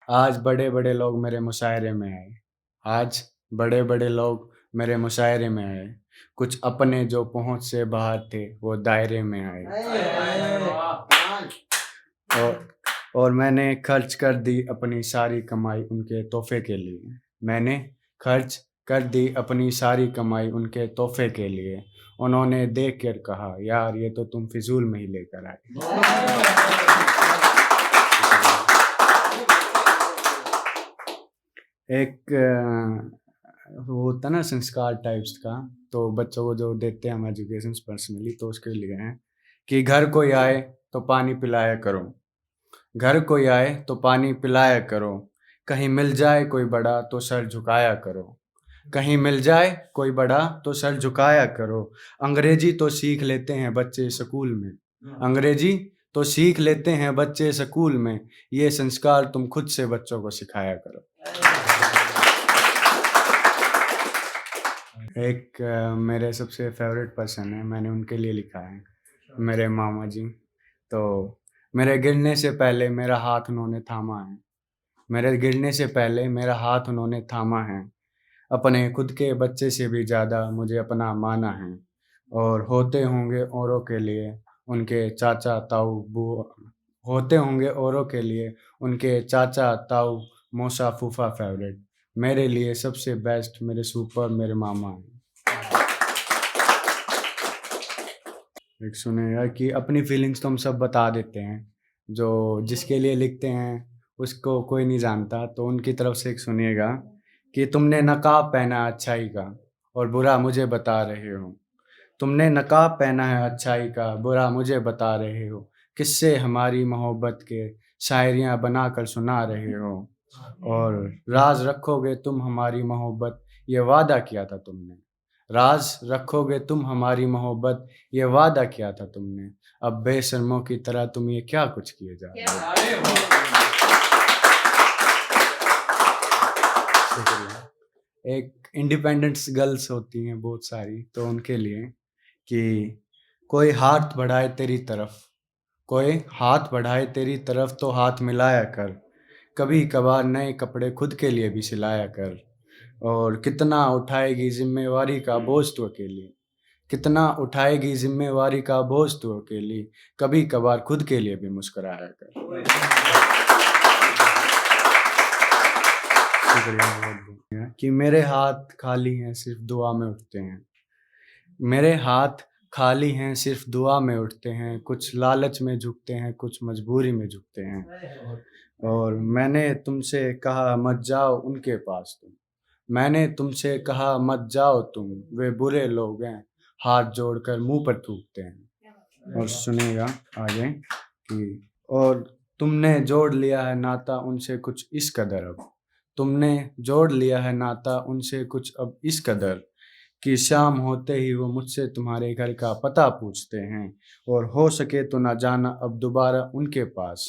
आज बड़े-बड़े लोग मेरे मुशायरे में आए। आज बड़े-बड़े लोग मेरे मुशायरे में आए। कुछ अपने जो पहुँच से बाहर थे, वो दायरे में आए। और और मैंने खर्च कर दी अपनी सारी कमाई उनके तोहफ़े के लिए। मैंने खर्च कर दी अपनी सारी कमाई उनके तोहफ़े के लिए। उन्होंने देख कर कहा, "यार, ये तो तुम फ़िज़ूल में ही लेकर आए।" एक वो होता है ना संस्कार टाइप्स का, तो बच्चों को जो देते हैं हम एजुकेशन पर्सनली, तो उसके लिए हैं कि घर कोई आए तो पानी पिलाया करो, घर कोई आए तो पानी पिलाया करो, कहीं मिल जाए कोई बड़ा तो सर झुकाया करो, कहीं मिल जाए कोई बड़ा तो सर झुकाया करो। अंग्रेजी तो सीख लेते हैं बच्चे स्कूल में, अंग्रेजी तो सीख लेते हैं बच्चे स्कूल में, ये संस्कार तुम खुद से बच्चों को सिखाया करो। एक मेरे सबसे फ़ेवरेट पर्सन हैं, मैंने उनके लिए लिखा है, मेरे मामा जी। तो मेरे गिरने से पहले मेरा हाथ उन्होंने थामा है, मेरे गिरने से पहले मेरा हाथ उन्होंने थामा है, अपने खुद के बच्चे से भी ज़्यादा मुझे अपना माना है, और होते होंगे औरों के लिए उनके चाचा, ताऊ, बुआ, होते होंगे औरों के लिए उनके चाचा, ताऊ, मौसा, फूफा फ़ेवरेट, मेरे लिए सबसे बेस्ट मेरे सुपर मेरे मामा हैं। एक सुनिएगा कि अपनी फीलिंग्स तो हम सब बता देते हैं, जो जिसके लिए लिखते हैं उसको कोई नहीं जानता, तो उनकी तरफ से एक सुनिएगा कि तुमने नकाब पहना है अच्छाई का और बुरा मुझे बता रहे हो। तुमने नकाब पहना है अच्छाई का, बुरा मुझे बता रहे हो। किस्से हमारी मोहब्बत के शायरियाँ बनाकर सुना रहे हो, और राज़ रखोगे तुम हमारी मोहब्बत, ये वादा किया था तुमने। राज़ रखोगे तुम हमारी मोहब्बत, ये वादा किया था तुमने। अब बेशर्मों की तरह तुम ये क्या कुछ किए जा रहे हो? शुक्रिया। एक इंडिपेंडेंस गर्ल्स होती हैं बहुत सारी, तो उनके लिए कि कोई हाथ बढ़ाए तेरी तरफ, कोई हाथ बढ़ाए तेरी तरफ तो हाथ मिलाया कर, कभी कभार नए कपड़े खुद के लिए भी सिलाया कर, और कितना उठाएगी ज़िम्मेवारी का बोझ तू अकेली, कितना उठाएगी ज़िम्मेवारी का बोझ तू अकेली, कभी कभार खुद के लिए भी मुस्कुराया कर। शुक्रिया बहुत-बहुत कि मेरे हाथ खाली हैं सिर्फ़ दुआ में उठते हैं। मेरे हाथ खाली हैं सिर्फ़ दुआ में उठते हैं, कुछ लालच में झुकते हैं, कुछ मजबूरी में झुकते हैं। और मैंने तुमसे कहा मत जाओ उनके पास तुम, मैंने तुमसे कहा मत जाओ तुम, वे बुरे लोग हैं, हाथ जोड़कर मुँह पर थूकते हैं। और सुनिएगा आगे कि और तुमने जोड़ लिया है नाता उनसे कुछ इस कदर अब, तुमने जोड़ लिया है नाता उनसे कुछ अब इस कदर कि शाम होते ही वो मुझसे तुम्हारे घर का पता पूछते हैं, और हो सके तो ना जाना अब दोबारा उनके पास,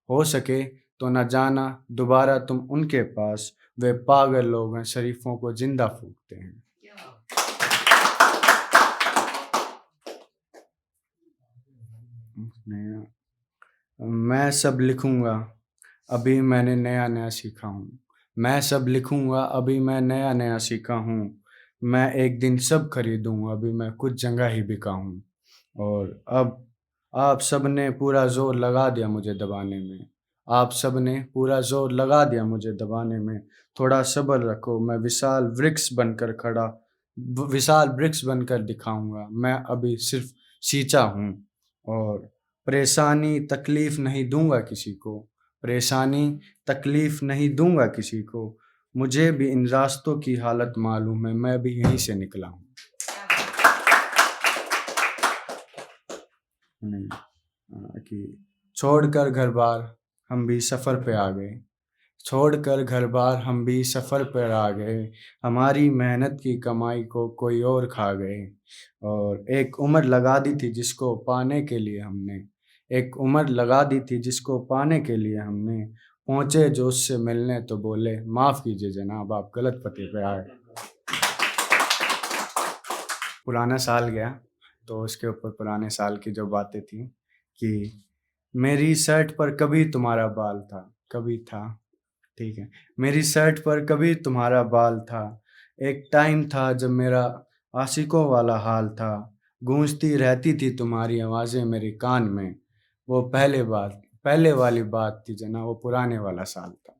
हो सके तो ना जाना दोबारा तुम उनके पास, वे पागल लोग हैं शरीफों को जिंदा फूकते हैं। मैं सब लिखूंगा अभी मैंने नया नया सीखा हूँ, मैं सब लिखूंगा अभी मैं नया नया सीखा हूँ, मैं एक दिन सब खरीदूंगा अभी मैं कुछ जगह ही बिका हूँ, और अब आप सब ने पूरा जोर लगा दिया मुझे दबाने में, आप सब ने पूरा जोर लगा दिया मुझे दबाने में, थोड़ा सब्र रखो मैं विशाल वृक्ष बनकर खड़ा, विशाल वृक्ष बनकर दिखाऊंगा, मैं अभी सिर्फ सींचा हूँ, और परेशानी तकलीफ नहीं दूंगा किसी को, परेशानी तकलीफ नहीं दूंगा किसी को, मुझे भी इन रास्तों की हालत मालूम है, मैं भी यहीं से निकला हूँ। नहीं, कि छोड़कर घर-बार हम भी सफ़र पे आ गए, छोड़कर घर-बार हम भी सफ़र पर आ गए, हमारी मेहनत की कमाई को कोई और खा गए, और एक उम्र लगा दी थी जिसको पाने के लिए हमने, एक उम्र लगा दी थी जिसको पाने के लिए हमने, पहुँचे जो उससे मिलने तो बोले माफ़ कीजिए जनाब आप गलत पते पे आए। पुराना साल गया, तो उसके ऊपर पुराने साल की जो बातें थी कि मेरी शर्ट पर कभी तुम्हारा बाल था, कभी था, ठीक है। मेरी शर्ट पर कभी तुम्हारा बाल था, एक टाइम था जब मेरा आशिकों वाला हाल था, गूंजती रहती थी तुम्हारी आवाज़ें मेरे कान में, वो पहले वाली बात थी जना, वो पुराने वाला साल था।